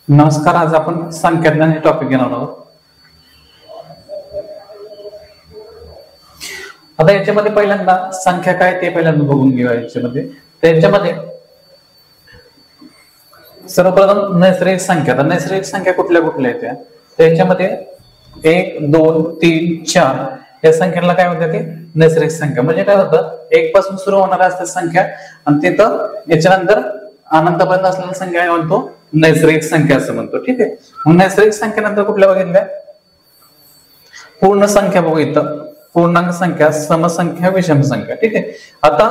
नमस्कार. आज आपण संख्याज्ञान हे टॉपिक घेणार आहोत. आता याच्यामध्ये पहिल्यांदा संख्या काय ते पहिल्यांदा बघून घेऊया. याच्यामध्ये सर्वप्रथम नैसर्गिक संख्या. तर नैसर्गिक संख्या कुठल्या कुठल्या आहेत त्याच्यामध्ये 1 2 3 4 या संख्येला काय म्हणतात ते नैसर्गिक संख्या. म्हणजे काय होतं, 1 पासून सुरू होणाऱ्या असतात संख्या आणि तिथं याच्यानंतर अनंतपर्यंत असलेल्या संख्या काय म्हणतो, नैसर्गिक संख्या असं म्हणतो. ठीक आहे. मग नैसर्गिक संख्येनंतर कुठल्या बघितल्या, पूर्ण संख्या बघू इथं. पूर्णांक संख्या, समसंख्या, विषम संख्या. ठीक आहे. आता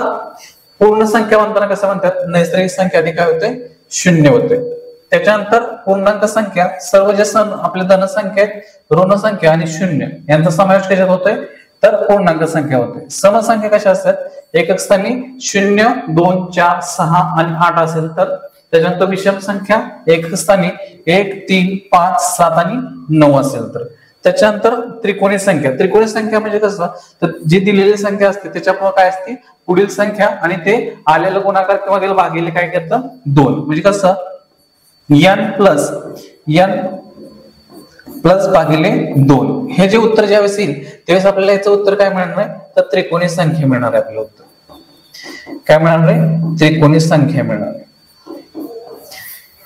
पूर्ण संख्या म्हणताना कसं म्हणतात, नैसर्गिक संख्या आधी काय होते, 0 होते. त्याच्यानंतर पूर्णांक संख्या सर्व जे आपले धनसंख्या आहेत, ऋण संख्या आणि 0 यांचा समावेश कशात होतोय, तर पूर्णांक संख्या होते. समसंख्या कशा असतात, एकक स्थानी 0 2 4 6 आणि 8 असेल तर. त्याच्यानंतर विषम संख्या एकक स्थानी 1 3 5 7 आणि 9 असेल तर. त्याच्यानंतर त्रिकोणी संख्या. त्रिकोणी संख्या म्हणजे कसं, तर जी दिलेली संख्या असते त्याच्यामुळे काय असते, पुढील संख्या आणि ते आलेलं गुणाकार किंवा त्याला भागिले काय करतं, 2. म्हणजे कसं, n प्लस भागिले 2 हे जे उत्तर ज्यावेळेस येईल त्यावेळेस आपल्याला याचं उत्तर काय मिळणार आहे, तर त्रिकोणी संख्या मिळणार आहे. आपलं उत्तर काय मिळणार आहे, त्रिकोणी संख्या मिळणार आहे.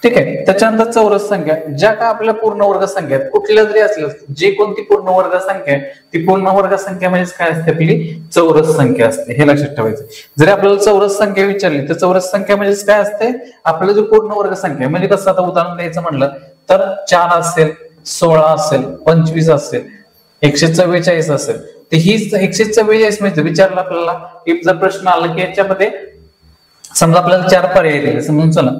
ठीक आहे. त्याच्यानंतर चौरस संख्या. ज्या काय आपल्या पूर्ण वर्ग संख्या आहेत, कुठल्या जरी असल्या, जी कोणती पूर्ण वर्ग संख्या आहे ती पूर्ण वर्ग संख्या म्हणजे काय असते, आपली चौरस संख्या असते. हे लक्षात ठेवायचं. जरी आपल्याला चौरस संख्या विचारली तर चौरस संख्या म्हणजे काय असते, आपलं जो पूर्ण वर्ग संख्या. म्हणजे कसं, आता उदाहरण द्यायचं म्हणलं तर 4 असेल, 16 असेल, 25 असेल, 144 असेल. तर ही 144 म्हणजे विचारलं आपल्याला की जर प्रश्न आला की याच्यामध्ये समजा आपल्याला 4 पर्याय दिले, समजून चला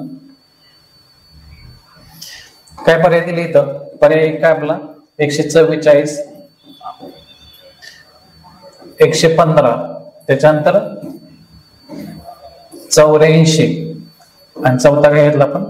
काय पर्याय दिले इथं. पर्याय काय आपला 144, 115, त्याच्यानंतर 84 आणि चौथा काय घेतला आपण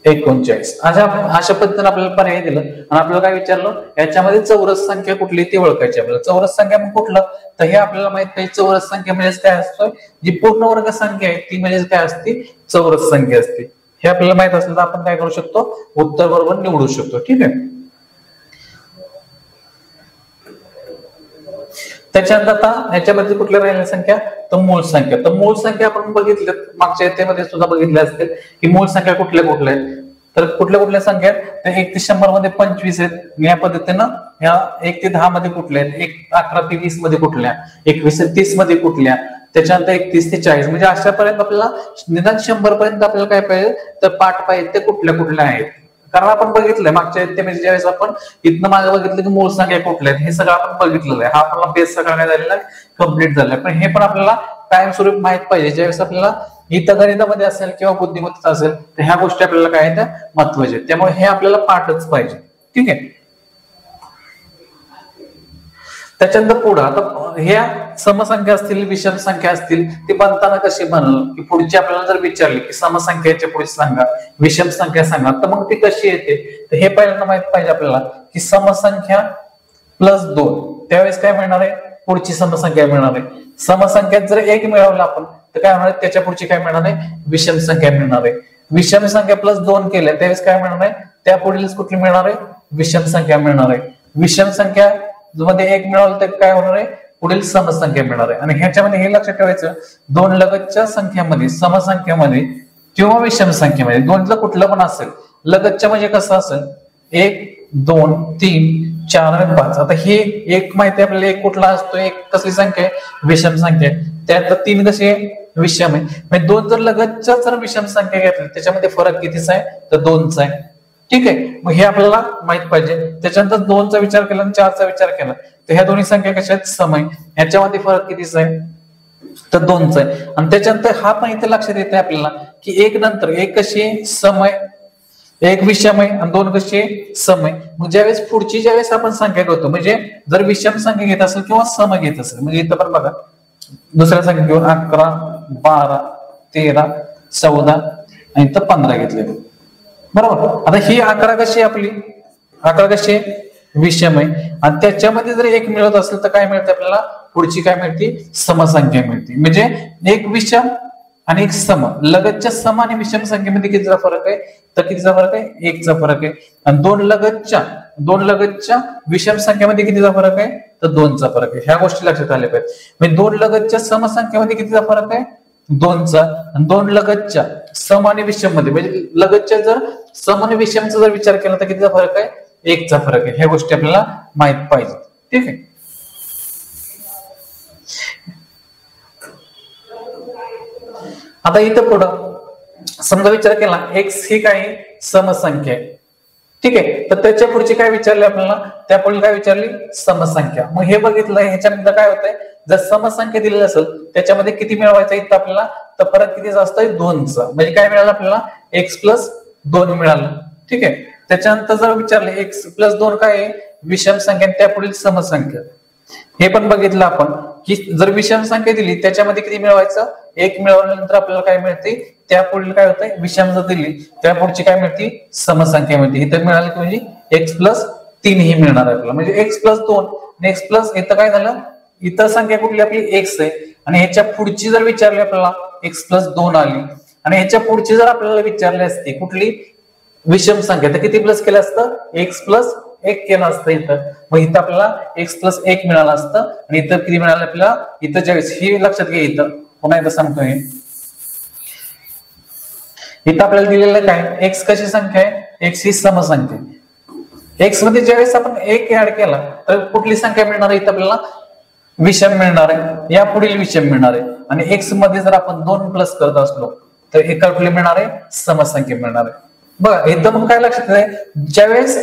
39. अशा पद्धतीने आपल्याला पर्याय दिलं आणि आपल्याला काय विचारलं, याच्यामध्ये चौरस संख्या कुठली ती ओळखायची. आपल्याला चौरस संख्या मग कुठलं, तर हे आपल्याला माहित पाहिजे. चौरस संख्या म्हणजे काय असतं, जी पूर्ण वर्ग संख्या आहे ती म्हणजे काय असते, चौरस संख्या असते. हे आपल्याला माहित असलं तर आपण काय करू शकतो, उत्तर बरोबर निवडू शकतो. ठीक आहे. त्याच्यानंतर आता याच्यामध्ये कुठल्या राहिल्या संख्या, तर मूळ संख्या. तर मूळ संख्या आपण बघितल्या मागच्या याच्यामध्ये सुद्धा बघितल्या असतील की मूळ संख्या कुठल्या कुठल्या आहेत. तर कुठल्या कुठल्या संख्या आहेत, तर 1 ते 100 मध्ये 25 आहेत. या पद्धतीनं ह्या 1 ते 10 मध्ये कुठल्या आहेत, 11 ते 20 मध्ये कुठल्या, 21 ते 30 मध्ये कुठल्या, त्याच्यानंतर 31 ते 40. म्हणजे अशापर्यंत आपल्याला निदान 100 पर्यंत आपल्याला काय पाहिजे, तर पाठ पाहिजे ते कुठल्या कुठल्या आहेत. कारण आपण बघितलंय मागच्या म्हणजे ज्यावेळेस आपण इथनं मागे बघितलं की मूळ संख्या कुठल्या आहेत हे सगळं आपण बघितलेलं आहे. हा आपला बेस सगळा काय झालेला आहे, कम्प्लीट झालाय. पण हे पण आपल्याला कायमस्वरूपी माहित पाहिजे. ज्यावेळेस आपल्याला इथं गणितामध्ये असेल किंवा बुद्धिमत्ता असेल तर ह्या गोष्टी आपल्याला काय आहेत, महत्वाच्या. त्यामुळे हे आपल्याला पाठच पाहिजे. ठीक आहे. त्याच्यानंतर पुढं आता ह्या समसंख्या असतील, विषम संख्या असतील, ते बनताना कशी बनल, की पुढची आपल्याला जर विचारली की समसंख्याच्या पुढे सांगा, विषम संख्या सांगा, तर मग ती कशी येते, तर हे पहिल्यांदा माहित पाहिजे आपल्याला की समसंख्या प्लस 2 त्यावेळेस काय मिळणार आहे, पुढची समसंख्या मिळणार आहे. समसंख्यात जर 1 मिळवलं आपण तर काय होणार, त्याच्या पुढची काय मिळणार आहे, विषम संख्या मिळणार आहे. विषम संख्या प्लस 2 केल्या त्यावेळेस काय मिळणार आहे, त्या पुढील कुठली मिळणार आहे, विषम संख्या मिळणार आहे. विषम संख्या मध्ये 1 मिळवलं तर काय होणार आहे, पुढील समसंख्या मिळणार आहे. आणि ह्याच्यामध्ये हे लक्षात ठेवायचं, 2 लगतच्या संख्यामध्ये, समसंख्यामध्ये किंवा विषम संख्येमध्ये, 2ला कुठलं पण असेल, लगतच्या म्हणजे कसं असेल, 1 2 3 4 आणि 5. आता हे 1 माहिती आपल्याला, 1 कुठला असतो, 1 कसली संख्या आहे, विषम संख्या आहे. त्यानंतर 3 कशी आहे, विषम आहे. म्हणजे 2 जर लगतच्या जर विषम संख्या घेतली त्याच्यामध्ये फरक कितीचा आहे, तर 2चा आहे. ठीक आहे. मग हे आपल्याला माहित पाहिजे. त्याच्यानंतर 2चा विचार केला आणि 4चा विचार केला तर ह्या दोन्ही संख्या कशा आहेत, सम आहे. ह्याच्यामध्ये फरक कितीचा आहे, तर 2चा आहे. आणि त्याच्यानंतर हा पण इथे लक्षात येते आपल्याला की 1 नंतर 1 कशी आहे, सम आहे, 1 विषम आहे आणि 2 कशी आहे, सम आहे. मग ज्यावेळेस पुढची ज्यावेळेस आपण संख्या घेतो, म्हणजे जर विषम संख्या घेत असेल किंवा सम घेत असेल, म्हणजे इथं पण बघा दुसऱ्या संख्या घेऊन 11 12 13 14 आणि इथं 15 घेतले. बरोबर. आता ही 11 कशी आहे, आपली 11 कशी आहे, विषम आहे. आणि त्याच्यामध्ये जर 1 मिळत असेल तर काय मिळते आपल्याला, पुढची काय मिळते, समसंख्या मिळते. म्हणजे 1 विषम आणि एक सम. लगतच्या सम आणि विषम संख्येमध्ये कितीचा फरक आहे? तर कितीचा फरक आहे? 1चा फरक आहे. आणि दोन लगतच्या विषम संख्येमध्ये कितीचा फरक आहे? तर 2चा फरक आहे. ह्या गोष्टी लक्षात आल्या पाहिजे. म्हणजे दोन लगतच्या समसंख्येमध्ये कितीचा फरक आहे? 2चा. आणि दोन लगतच्या सम आणि विषम मध्ये, म्हणजे लगतच्या जर सम आणि विषमचा जर विचार केला तर कितीचा फरक आहे? 1चा फरक आहे. ह्या गोष्टी आपल्याला माहित पाहिजे. ठीक आहे. आता इथं पुढं समजा विचार केला एक्स ही काही समसंख्या आहे. ठीक आहे. तर त्याच्या पुढची काय विचारली आपल्याला? त्या पुढे काय विचारली? समसंख्या. मग हे बघितलं ह्याच्यानंतर काय होतंय, जर समसंख्या दिलेली असेल त्याच्यामध्ये किती मिळवायचं इथं आपल्याला? तर फरक कितीचा असतोय? 2चा. म्हणजे काय मिळालं आपल्याला? x+2 मिळालं. ठीक आहे. त्याच्यानंतर जर विचारले x+2 काय आहे? विषम संख्या, त्या पुढील समसंख्या. हे पण बघितलं आपण की जर विषम संख्या दिली त्याच्यामध्ये किती मिळवायचं? 1 मिळवल्यानंतर आपल्याला काय मिळते? त्या पुढील काय होतंय? विषम जर दिली त्या पुढची काय मिळते? समसंख्या मिळते. इथं मिळालं की म्हणजे x+3 ही मिळणार आहे आपल्याला. म्हणजे x+2 आणि x+ इथं काय झालं? इतर संख्या कुठली आपली? x आहे. आणि ह्याच्या पुढची जर विचारली आपल्याला x+2 आली आणि ह्याच्या पुढची जर आपल्याला विचारली असती कुठली? विषम संख्या, तर किती प्लस केलं असतं? x+1 केलं असतं इथं. मग इथं आपल्याला x+1 मिळालं असतं. आणि इथं किती मिळालं आपल्याला? इथं ज्यावेळेस ही लक्षात घ्या, इथं पुन्हा एकदा सांगतोय, इथं आपल्याला दिलेलं काय? x कशी संख्या आहे? x ही समसंख्या. x मध्ये ज्यावेळेस आपण 1 ऍड केला तर कुठली संख्या मिळणार आहे? इथं आपल्याला विषम मिळणार आहे. या पुढील विषम मिळणार आहे. आणि x मध्ये जर आपण 2 प्लस करत असलो तर एका कुठली मिळणार आहे? समसंख्या मिळणार आहे. बघा इथं मग काय लक्षात आहे, ज्यावेळेस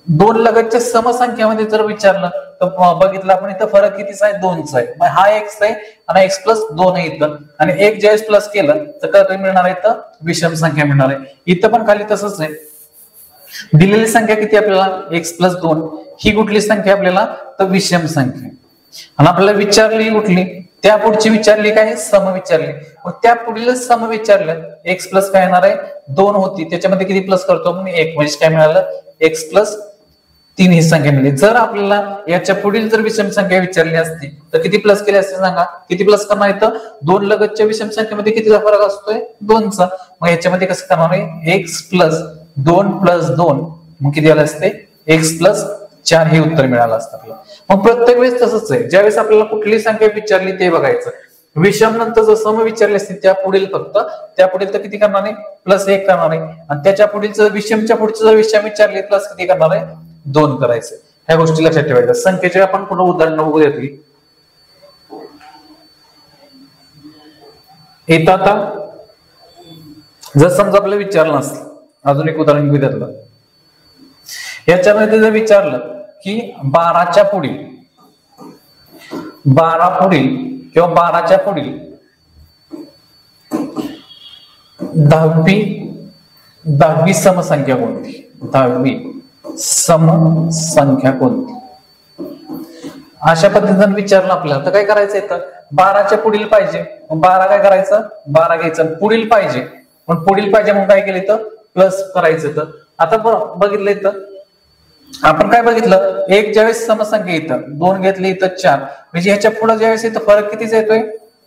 दोन लगतच्या समसंख्यामध्ये जर विचारलं तर बघितलं आपण इथं फरक कितीचा आहे? 2चा आहे. मग हा x आहे आणि x+2 आहे इथं. आणि 1 ज्यावेळेस प्लस केलं तर काय मिळणार आहे? इथं विषम संख्या मिळणार आहे. इथं पण खाली तसंच आहे. दिलेली संख्या किती आपल्याला? x+2. ही कुठली संख्या आपल्याला? तर विषम संख्या. आणि आपल्याला विचारली कुठली? त्या पुढची विचारली काय? सम विचारली. मग त्या पुढील सम विचारलं x+ काय येणार आहे? 2 होती, त्याच्यामध्ये किती प्लस करतो म्हणून 1, म्हणजे काय मिळालं? x+3 ही संख्या मिळाली. जर आपल्याला याच्या पुढील जर विषम संख्या विचारली असती तर किती प्लस केली असते सांगा? किती प्लस करणार इथं? दोन लगतच्या विषम संख्येमध्ये कितीचा फरक असतोय? 2चा. मग याच्यामध्ये कसं करणार आहे? x+2+2 मग किती आलं असते? x+4 हे उत्तर मिळालं असतं आपल्याला. मग प्रत्येक वेळेस तसंच आहे, ज्यावेळेस आपल्याला कुठली संख्या विचारली ते बघायचं. विषम नंतर जर सम विचारली असते त्या पुढील फक्त त्या पुढील तर किती करणार आहे? +1 करणार आहे. आणि त्याच्या पुढील विषमच्या पुढचं जर विषम विचारले प्लस किती करणार आहे? 2 करायचं. ह्या गोष्टी लक्षात ठेवायच्या. संख्येचे आपण पुन्हा उदाहरण बघू देतली. इथं आता जर समजा आपल्याला विचारलं नसतं, अजून एक उदाहरण घेऊ त्यातलं. याच्यामध्ये जर विचारलं की 12च्या पुढील 12 पुढील किंवा 12च्या पुढील 10वी समसंख्या कोणती? 10वी समसंख्या कोणती? अशा पद्धतीने विचारलं आपल्याला तर काय करायचं इथं? 12च्या पुढील पाहिजे. 12 काय करायचं? 12 घ्यायचं. पुढील पाहिजे, पण पुढील पाहिजे मग काय केलं इथं? प्लस करायचं. तर आता बघितलं इथं आपण काय बघितलं? 1 ज्यावेळेस समसंख्या इथं 2 घेतली, इथं 4, म्हणजे ह्याच्या पुढे ज्यावेळेस इथं फरक कितीचा येतोय?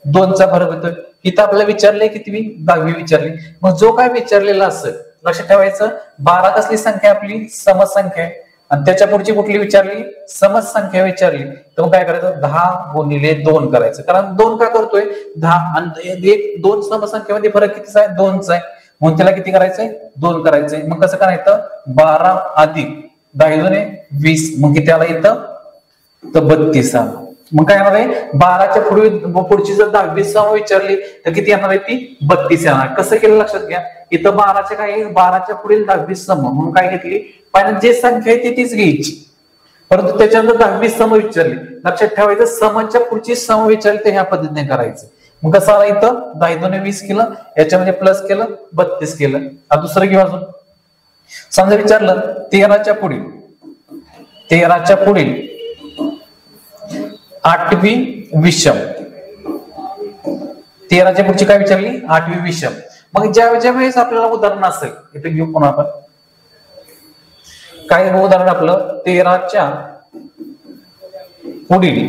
2चा फरक येतोय. इथं आपल्याला विचारलंय किती? 10वी विचारली. मग जो काय विचारलेला असेल लक्षात ठेवायचं, 12 कसली संख्या आपली? समसंख्या आहे. आणि त्याच्या पुढची कुठली विचारली? समसंख्या विचारली. तर मग काय करायचं? 10×2 करायचं. कारण 2 काय करतोय? 10 आणि 2 समसंख्येमध्ये फरक कितीचा आहे? 2चा आहे. म्हणून त्याला किती करायचंय? 2 करायचंय. मग कसं करायचं? 12 अधिक 10×20 मग किती आला इथं? तर 32 आला. मग काय येणार आहे? 12च्या पुढची जर 10वी सम विचारली तर किती येणार आहे? ती 32 येणार. कसं केलं लक्षात घ्या. इथं 12च्या काय? 12च्या पुढील 10वी सम म्हणून काय घेतली? पहिल्यांदा जे संख्या आहे तीच घ्यायची, परंतु त्याच्यानंतर 10वी सम विचारली. लक्षात ठेवायचं समच्या पुढची सम विचारली तर ह्या पद्धतीने करायचं. मग कसं आला इथं? 10×20 केलं, याच्यामध्ये प्लस केलं, 32 केलं. आता दुसरं घेऊ अजून. समजा विचारलं 13च्या पुढील 8वी विषम. 13च्या पुढची काय विचारली? 8वी विषम. मग ज्या वेळेस आपल्याला उदाहरण असेल इथे घेऊ पुन्हा आपण काय उदाहरण आपलं? 13च्या पुढील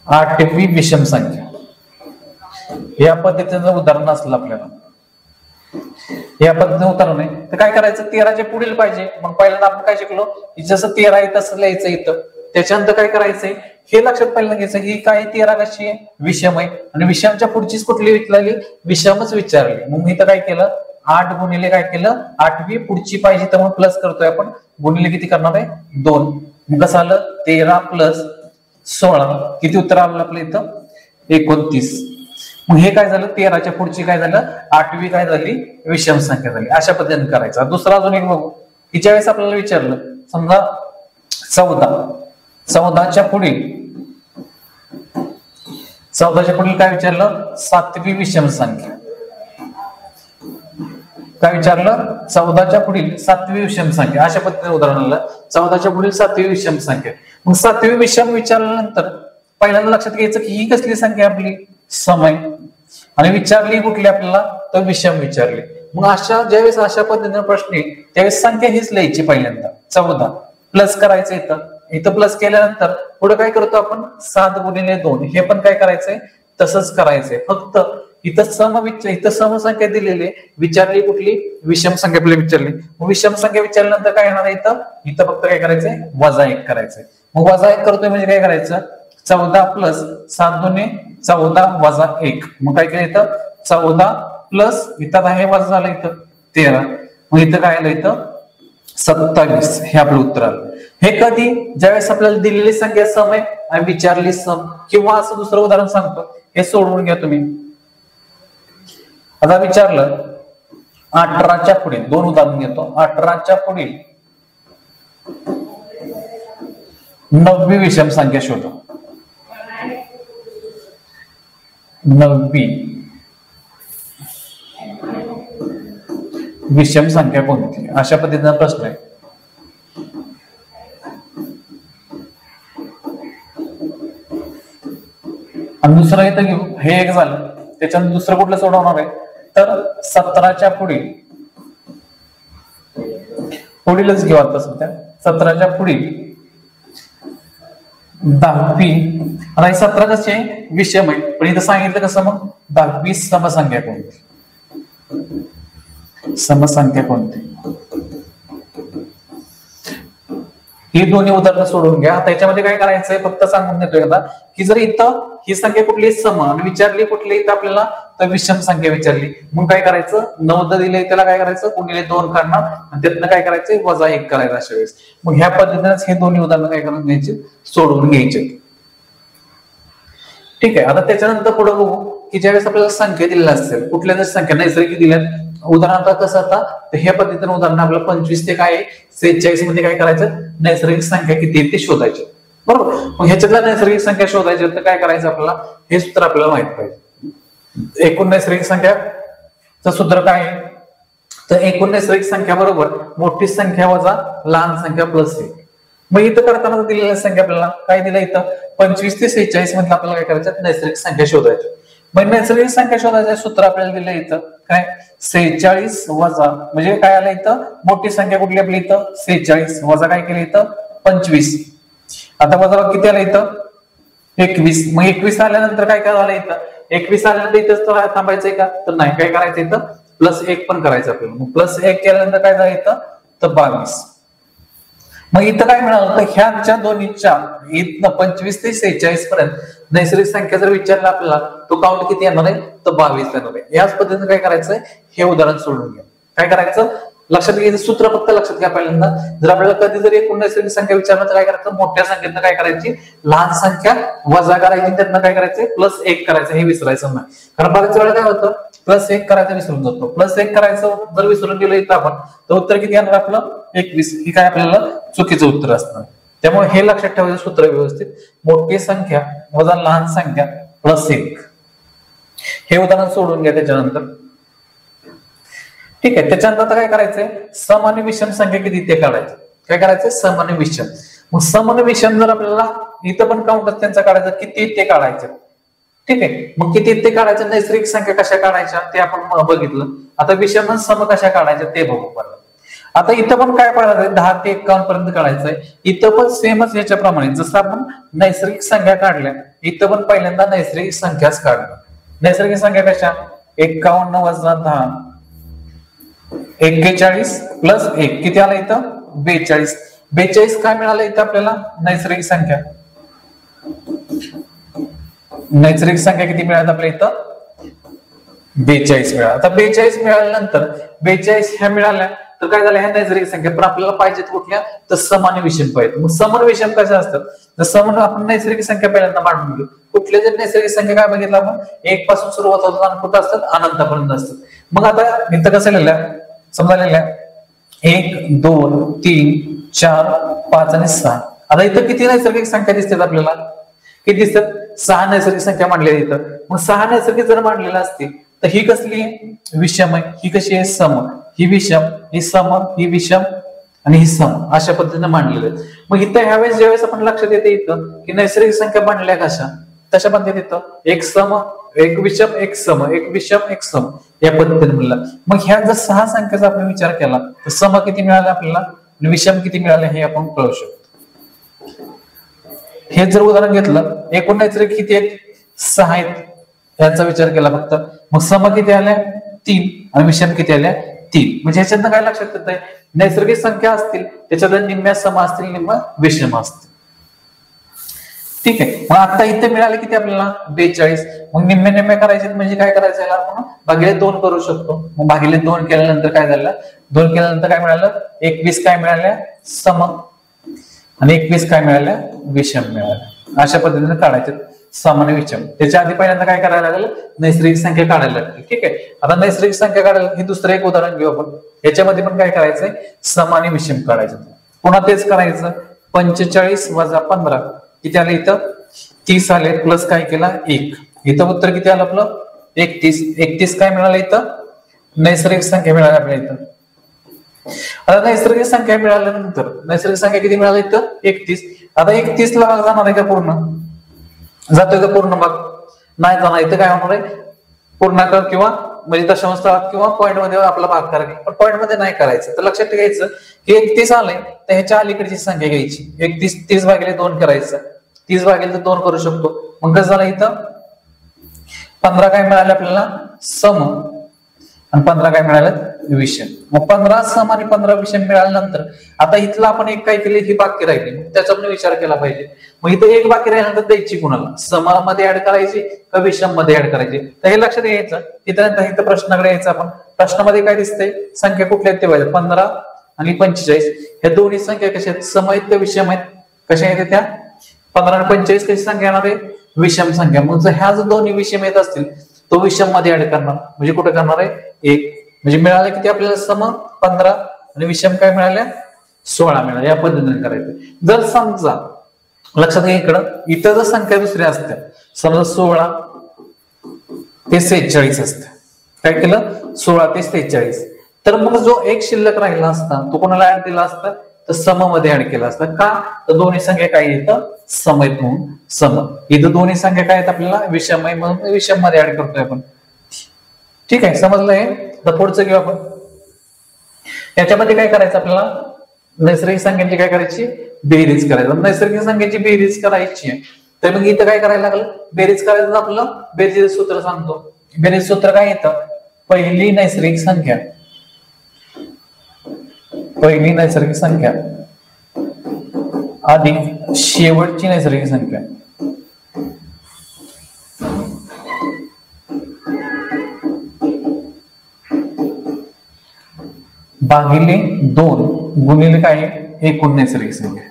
8वी विषम संख्या. या पद्धतीचं उदाहरण असलं आपल्याला, या पद्धतीने उदाहरण आहे तर काय करायचं, 13च्या पुढील पाहिजे. मग पहिल्यांदा आपण काय शिकलो की जसं 13 आहे तसं लिहायचं इथं. त्याच्यानंतर काय करायचंय हे लक्षात पहिल्यांदा घ्यायचं ही काय 13 कशी आहे, विषम आहे आणि विषमच्या पुढचीच कुठली विचारली, विषमच विचारली. मग मी तर काय केलं 8 गुणिले काय केलं 8वी पुढची पाहिजे तर मग प्लस करतोय आपण, गुणिले किती करणार आहे 2. मग कसं आलं 13 प्लस 16 किती उत्तर आलं आपलं इथं 29. मग हे काय झालं 13च्या पुढची काय झालं 8वी काय झाली विषम संख्या झाली. अशा पद्धतीने करायचं. दुसरा अजून एक बघू की ज्यावेळेस आपल्याला विचारलं समजा 14च्या पुढील काय विचारलं 7वी विषम संख्या. काय विचारलं 14च्या पुढील 7वी विषम संख्या. अशा पद्धतीने उदाहरण आलं 14च्या पुढील 7वी विषम संख्या. मग 7वी विषम विचारल्यानंतर पहिल्यांदा लक्षात घ्यायचं की ही कसली संख्या आपली सम आहे आणि विचारली कुठली आपल्याला तर विषम विचारली. मग अशा ज्यावेळेस अशा पद्धतीने प्रश्न येईल त्यावेळेस संख्या हीच लिहायची पहिल्यांदा 14 प्लस करायचं इथं प्लस केल्यानंतर पुढे काय करतो आपण 7 गुणिले 2 हे पण काय करायचंय तसंच करायचंय. फक्त इथं सम संख्या दिलेली विचारली कुठली विषम संख्या आपल्याला विचारली. मग विषम संख्या विचारल्यानंतर काय येणार आहे इथं फक्त काय करायचंय -1 करायचंय. मग -1 करतोय म्हणजे काय करायचं 14 प्लस 7 दुने 14 वजा 1. मग काय केलं इथं 14 प्लस इथं आहे वजा झालं इथं 13. मग इथं काय आलं इथं 27. हे आपलं उत्तर आलं. हे कधी ज्यावेळेस आपल्याला दिलेली संख्या सम आहे आणि विचारली सम. किंवा असं दुसरं उदाहरण सांगतो हे सोडवून घ्या तुम्ही. आता विचारलं 18च्या पुढील 2 उदाहरण घेतो. 18च्या पुढील 9वी विषम संख्या शोधा. 9वी विषम संख्या कोणती अशा पद्धतीचा प्रश्न आहे. आणि दुसरं इथं घेऊ हे एक झालं. त्याच्यानंतर दुसरं कुठलं सोडवणार आहे तर 17च्या पुढीलच घेऊ. आता सध्या 17च्या पुढील 10वी. आता 17 कसे विषम आहे पण इथं सांगितलं कसं मग 10वी समसंख्या कोणती ही दोन्ही उदाहरणं सोडून घ्या. आता याच्यामध्ये काय करायचंय फक्त सांगून देतोय एकदा की जर इथं ही संख्या कुठली सम आणि विचारली कुठली इथं आपल्याला तर विषम संख्या विचारली. मग काय करायचं 9 दिले त्याला काय करायचं गुणिले 2 करणार आणि त्यातनं काय करायचं -1 करायचं अशा वेळेस. मग ह्या पद्धतीनेच हे दोन्ही उदाहरणं काय करून घ्यायचे सोडवून घ्यायचे. ठीक आहे. आता त्याच्यानंतर पुढे बघू की ज्यावेळेस आपल्याला संख्या दिलेल्या असतील कुठल्या जर संख्या नैसर्गिक दिल्या उदाहरणार्थ कसं आता तर ह्या पद्धतीने उदाहरण आपल्याला 25 ते काय 46 मध्ये काय करायचं नैसर्गिक संख्या किती आहे ते शोधायचे. बरोबर. मग ह्याच्यातल्या नैसर्गिक संख्या शोधायची तर काय करायचं आपल्याला हे सूत्र आपल्याला माहित पाहिजे. एकूण नैसर्गिक संख्याचं सूत्र काय आहे तर एकूण नैसर्गिक संख्या बरोबर मोठी संख्या वजा लहान संख्या प्लस 1. मग इथं करताना दिलेल्या संख्या आपल्याला काय दिलं इथं 25 ते 46 मध्ये आपल्याला काय करायचं नैसर्गिक संख्या शोधायची. मग नैसर्गिक संख्या शोधायचं सूत्र आपल्याला दिलं इथं काय 46 वजा म्हणजे काय आलं इथं मोठी संख्या कुठली आपली इथं 46 वजा काय केलं इथं 25. आता वजा किती आलं इथं 21. मग 21 आल्यानंतर काय काय झालं इथं 21 आल्यानंतर इथं थांबायचंय का तर नाही काय करायचं इथं +1 पण करायचं आपल्याला. मग +1 केल्यानंतर काय झालं इथं तर 22. मग इथं काय मिळालं तर ह्याच्या दोन्हीच्या इथनं 25 ते 46 पर्यंत नैसर्गिक संख्या जर विचारला आपल्याला तो काउंट किती येणार आहे तर 22 येणार आहे. याच पद्धतीने काय करायचंय हे उदाहरण सोडून घ्या. काय करायचं लक्षात घ्यायचं सूत्र फक्त लक्षात घ्या. पहिल्यांदा जर आपल्याला कधी जरी एकूण नैसर्गिक संख्या विचारलं तर काय करायचं मोठ्या संख्येतनं काय करायची लहान संख्या वजा करायची त्यातनं काय करायचं +1 करायचं हे विसरायचं नाही. कारण बऱ्याच वेळा काय होतं +1 करायचं विसरून जातो. +1 करायचं जर विसरून गेलो इथं आपण तर उत्तर किती येणार आपलं 21. हे काय आपल्याला चुकीचं उत्तर असणार. त्यामुळे हे लक्षात ठेवायचं सूत्र व्यवस्थित मोठी संख्या वजा लहान संख्या +1. हे उदाहरण सोडून घ्या त्याच्यानंतर. ठीक आहे. त्याच्यानंतर आता काय करायचंय सम आणि विषम संख्या किती ते काढायचं. काय करायचंय सम आणि विषम. मग सम आणि विषम जर आपल्याला इथं पण काउंट त्यांचा काढायचं किती ते काढायचं. ठीक आहे. मग किती ते काढायचं नैसर्गिक संख्या कशा काढायच्या ते आपण बघितलं. आता विषम आणि सम कशा काढायच्या ते बघू परत. आता इथं पण काय काढायचंय 10 ते 51 पर्यंत काढायचंय. इथं पण सेमच याच्याप्रमाणे जसं आपण नैसर्गिक संख्या काढल्या इथं पण पहिल्यांदा नैसर्गिक संख्याच काढल्या. नैसर्गिक संख्या कशा 51 वजा 10 41 प्लस 1 किती आला इथं 42. 42 काय मिळालं इथं आपल्याला नैसर्गिक संख्या. नैसर्गिक संख्या किती मिळाली आपल्या इथं 42 मिळाला. आता 42 मिळाल्यानंतर 42 ह्या मिळाल्या तर काय झालं ह्या नैसर्गिक संख्या पण आपल्याला पाहिजेत कुठल्या तर सम आणि विषम पाहिजे. मग सम आणि विषम कशा असतात तर सम आपण नैसर्गिक संख्या पहिल्यांदा मांडून घेऊ. कुठल्या जर नैसर्गिक संख्या काय बघितलं आपण 1 पासून सुरुवात होतात आणि कुठं असतात अनंतापर्यंत असतात. मग आता इथं कसं लिहिलं समजा लिहिलं 1 2 3 4 5 आणि 6. आता इथं किती नैसर्गिक संख्या दिसतात आपल्याला किती दिसतात 6 नैसर्गिक संख्या मांडलेली इथं. मग 6 नैसर्गिक जर मांडलेल्या असतील तर ही कसली आहे विषम आहे, ही कशी आहे सम, ही विषम, ही सम, ही विषम आणि ही सम अशा पद्धतीने मांडलेले आहेत. मग इथं ह्यावेळेस ज्यावेळेस आपण लक्षात येते इथं की नैसर्गिक संख्या मांडल्या कशा तशा पद्धतीने इथं एक सम एक विषम एक सम एक विषम एक सम या पद्धतीने म्हणलं. मग ह्या जर 6 संख्येचा आपण विचार केला तर सम किती मिळाले आपल्याला आणि विषम किती मिळाले हे आपण कळू शकतो. हे जर उदाहरण घेतलं एकूण नैसर्गिक किती आहेत 6 आहेत याचा विचार केला फक्त. मग सम किती आल्या 3 आणि विषम किती आल्या 3. म्हणजे ह्याच्यातनं काय लक्षात येत नैसर्गिक संख्या असतील त्याच्यात निम्म्या सम असतील निम्म्या विषम असतील. ठीक आहे. मग आता इथे मिळाले किती आपल्याला 42. मग निम्म्या निम्म्या करायचे म्हणजे काय करायचं याला आपण भागिले 2 करू शकतो. मग भागिले 2 केल्यानंतर काय झालं 2 केल्यानंतर काय मिळालं 21 काय मिळाल्या सम आणि 21 काय मिळाल्या विषम मिळाल्या. अशा पद्धतीने काढायचे सम आणि विषम. त्याच्या आधी पहिल्यांदा काय करायला लागेल नैसर्गिक संख्या काढायला लागेल. ठीक आहे. आता नैसर्गिक संख्या काढायला हे दुसरं एक उदाहरण घेऊ आपण. याच्यामध्ये पण काय करायचंय सम आणि विषम काढायचं. पुन्हा तेच करायचं 45 वजा 15 किती आले इथं 30 आले प्लस काय केला 1. इथं उत्तर किती आलं आपलं 31. 31 काय मिळालं इथं नैसर्गिक संख्या मिळाली आपल्या इथं. आता नैसर्गिक संख्या मिळाल्यानंतर नैसर्गिक संख्या किती मिळाली इथं 31. आता 31 ला जाणार आहे का पूर्ण जातोय का पूर्ण भाग नाही जाणार. इथं काय होणार आहे पूर्णांक किंवा म्हणजे दशांश स्थळात किंवा पॉईंट मध्ये आपला भाग करायचा. पण पॉईंट मध्ये नाही करायचं. तर लक्षात घ्यायचं की 31 आलंय तर ह्याच्या अलीकडची संख्या घ्यायची 31 30 भागिले 2 करायचं. 30 भागिले 2 करू शकतो. मग कसं झालं इथं 15 काय मिळाले आपल्याला सम आणि 15 काय मिळालं विषम. मग 15 सम आणि 15 विषम मिळाल्यानंतर आता इथलं आपण एक काय केले ही बाकी राहिली त्याचा पण विचार केला पाहिजे. मग इथं एक बाकी राहिल्यानंतर द्यायची कुणाला समामध्ये ऍड करायची का विषम मध्ये ऍड करायची तर हे लक्षात घ्यायचं. इथं प्रश्नाकडे यायचं आपण. प्रश्नामध्ये काय दिसतंय संख्या कुठल्या आहेत ते पाहिजे 15 आणि 45 ह्या दोन्ही संख्या कशा आहेत सम आहेत का विषम आहेत कशा आहेत त्या 15 आणि 45 कशी संख्या येणार आहे विषम संख्या. मग जर ह्या जर दोन्ही विषम येत असतील तो विषम मध्ये ऍड करणार म्हणजे कुठे करणार आहे 1. म्हणजे मिळाले किती आपल्याला सम 15 आणि विषम काय मिळाल्या 16 मिळाल्या. या पद्धतीने करायचं. जर समजा लक्षात घ्या इथं जर संख्या दुसऱ्या असत्या समजा 16 ते 46 असत्या काय केलं 16 ते 46 तर मग जो एक शिल्लक राहिला असता तो कोणाला ऍड दिला असता तर सम मध्ये ऍड केला असता. का तर दोन्ही संख्या काय येतं सम आहेत म्हणून सम. इथं दोन्ही संख्या काय आहेत आपल्याला विषम आहे म्हणून विषम मध्ये ऍड करतोय आपण. ठीक आहे समजलं हे. तर पुढचं घेऊ आपण. याच्यामध्ये काय करायचं आपल्याला नैसर्गिक संख्यांची काय करायची बेरीज करायची. नैसर्गिक संख्यांची बेरीज करायची तर मग इथं काय करायला लागलं बेरीज करायचं आपलं बेरीज सूत्र सांगतो. बेरीज सूत्र काय येतं पहिली नैसर्गिक संख्या अधिक शेवटची नैसर्गिक संख्या भागिले 2 गुणिले काय एकूण नैसर्गिक संख्या.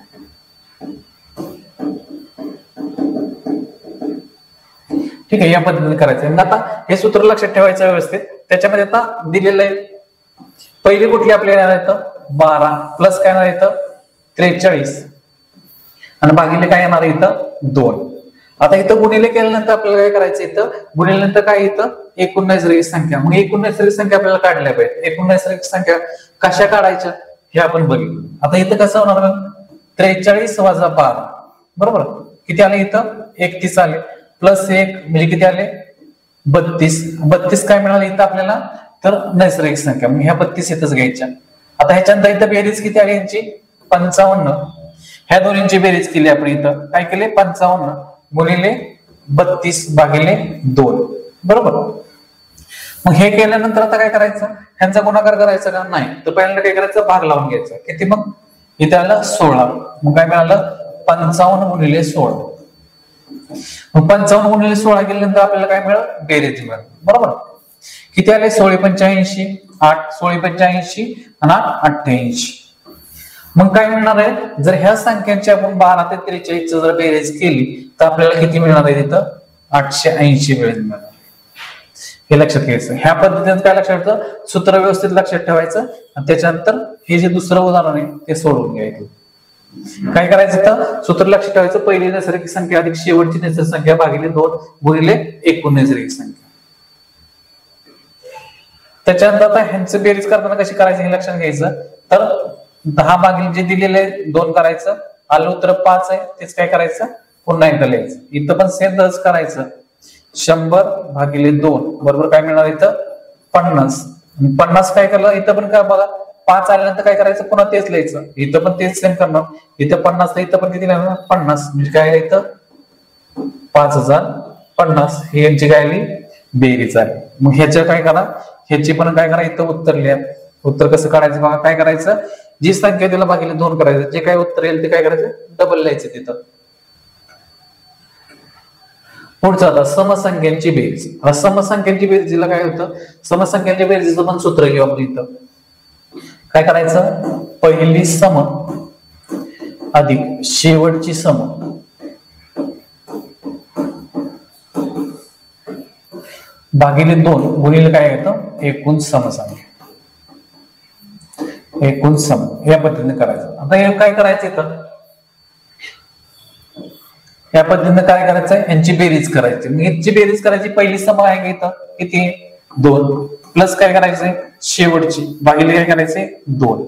ठीक आहे. या पद्धतीने करायचं. आता हे सूत्र लक्षात ठेवायचं व्यवस्थित. त्याच्यामध्ये आता दिलेलं आहे पहिली कुठली आपल्याला येणार येतं 12 प्लस काय येणार येतं 43 आणि भागिले काय येणार इथं 2. आता इथं गुणिले केल्यानंतर आपल्याला काय करायचं इथं गुणिल्यानंतर काय येतं एकूण नैसर्गिक संख्या. मग एकूण नैसर्गिक संख्या आपल्याला काढल्या पाहिजे. एकूण नैसर्गिक संख्या कशा काढायच्या हे आपण बघितलं. आता इथं कसं होणार 43 वजा 12 बरोबर किती आले इथं 31 आले प्लस 1 म्हणजे किती आले 32 काय मिळाले इथं आपल्याला तर नैसर्गिक संख्या. मग ह्या 32 इथंच घ्यायच्या. आता ह्याच्यानंतर इथं बेरीज किती आली यांची 55. ह्या दोन्हींची बेरीज केली आपण इथं काय केले 55 गुणिले 32 भागिले 2 बरोबर. मग हे केल्यानंतर आता काय करायचं, ह्यांचा गुणाकार करायचा का नाही, तर पहिल्यांदा काय करायचं, भाग लावून घ्यायचा. किती, मग इथे आलं 16. मग काय मिळालं, 55 गुणिले 16. मग 55 गुणिले 16 केल्यानंतर आपल्याला काय मिळालं, बेरीज मिळाली. बरोबर. किती आले, 16 85, 8 16 85 आणि 88. मग काय मिळणार आहे, जर ह्या संख्यांची आपण 12 ते 43 जर बेरीज केली तर आपल्याला किती मिळणार आहे, तिथं 880 बेरीज मिळणार. हे लक्षात घ्यायचं. ह्या पद्धतीने काय लक्षात ठेवायचं, सूत्र व्यवस्थित लक्षात ठेवायचं आणि त्याच्यानंतर हे जे दुसरं उदाहरण आहे ते सोडवून घ्यायचं. काय करायचं, तर सूत्र लक्षात ठेवायचं, पहिली नैसर्गिक संख्या अधिक शेवटची नैसर्गिक संख्या भागिले 2 गुणिले एकूण नैसर्गिक संख्या. त्याच्यानंतर आता ह्यांचं बेरीज करताना कशी करायचं हे लक्षात घ्यायचं. तर 10 भागिले जे दिलेले 2 करायचं, आलं उत्तर 5 आहे, तेच काय करायचं, पुन्हा एकदा लिहायचं. इथं पण सेम तसंच करायचं. 100 भागिले 2 बरोबर काय मिळणार, इथं 50. 50 काय करलं, इथं पण काय बघा, 5 आल्यानंतर काय करायचं, पुन्हा तेच लिहायचं. इथं पण तेच सेम करणार. इथं 50 इथं पण किती लिहिणार, 50. म्हणजे काय, इथं 5050 ही यांची काय आली, बेरीज आली. मग ह्याच्या काय करा, ह्याची पण काय करा, इथं उत्तर लिहा. उत्तर कसं काढायचं बघा, काय करायचं, जी संख्या त्याला भागिले 2 करायचं, जे काय उत्तर येईल ते काय करायचं, डबल लिहायचं तिथं. पुढचं आता समसंख्यांची बेरीज. समसंख्यांची बेरीजला काय होतं, समसंख्यांच्या बेरीजचं पण सूत्र घेऊ आपण. इथं काय करायचं, पहिली सम अधिक शेवटची सम भागिले 2 गुणिले काय येतं, एकूण समसंख्या. एकूण सम या पद्धतीने करायचं. आता हे काय करायचं, इथं या पद्धतीने काय करायचं, यांची बेरीज करायची. मग याची बेरीज करायची, पहिली सम आहे इथं किती, 2 प्लस काय करायचंय, शेवटची भागिले काय करायचंय, 2.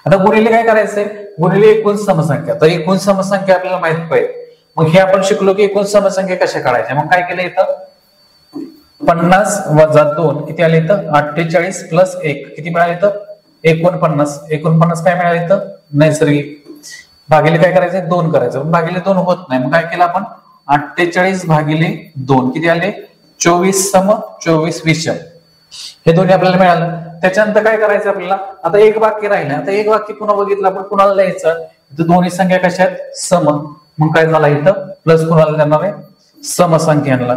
आता गुणिले काय करायचंय, गुणिले एकूण समसंख्या. तर एकूण समसंख्या आपल्याला माहित पाहिजे. मग हे आपण शिकलो की एकूण समसंख्या कशा काढायच्या. मग काय केलं, इथं 50 वजा 2 किती आले, इथं 48 प्लस 1 किती मिळाले, इथं 49. 49 काय मिळाले, इथं नैसर्गिक भागिले काय करायचं, 2 करायचं. भागिले 2 होत नाही, मग काय केलं आपण, 48 भागिले 2 किती आले, 24 सम 24 विषम. हे दोन्ही आपल्याला मिळालं. त्याच्यानंतर काय करायचं आपल्याला, आता एक वाक्य राहिलं. आता एक वाक्य पुन्हा बघितलं आपण, कुणाला लिहायचं, तर दोन्ही संख्या कशा आहेत, सम. मग काय झालं, इथं प्लस कुणाला देणार आहे, समसंख्यांना.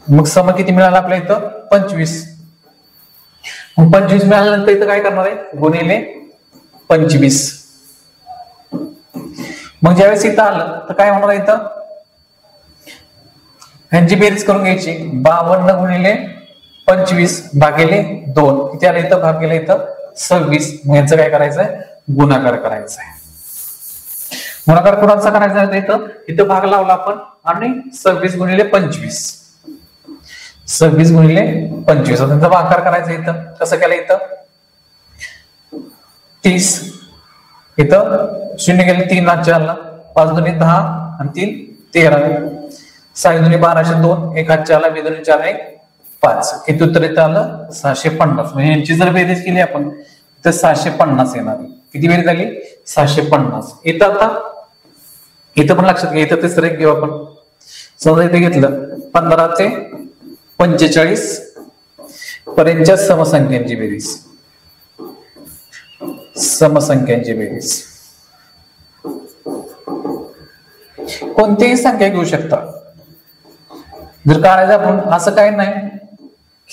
मग सम किती मिळालं आपल्या इथं, 25. मग 25 मिळाल्यानंतर इथं काय करणार आहे, गुणिले 25. मग ज्यावेळेस इथं आलं तर काय होणार, इथं ह्यांची बेरीज करून घ्यायची. 52 गुणिले 25 भागिले 2 किती आलं, इथं भागिले इथं 26. मग यांचं काय करायचंय, गुणाकार करायचा आहे. गुणाकार कुणाचा करायचा आहे, इथं भाग लावला आपण आणि 26 गुणिले 25. 26 गुणिले 25 त्यांचा भागाकार करायचा. इथं कसं केलं, इथं 30, इथं 0 गेले 3 4ला, 5 दुनी 10 आणि 3 13, 6 दुनी 12 2, 1 4ला, 2 दुनी 4 1 5. किती उत्तर इथं आलं, 650. म्हणजे यांची जर बेरीज केली आपण तर 650 येणार. किती बेरीज झाली, 650. इथं आता इथं पण लक्षात घ्या, इथं तिसरं एक घेऊ आपण. समजा इथे घेतलं 15 ते 45 पर्यंतच्या समसंख्यांची बेरीज. समसंख्यांची बेरीज कोणतीही संख्या घेऊ शकता. जर काढायचं आपण असं काही नाही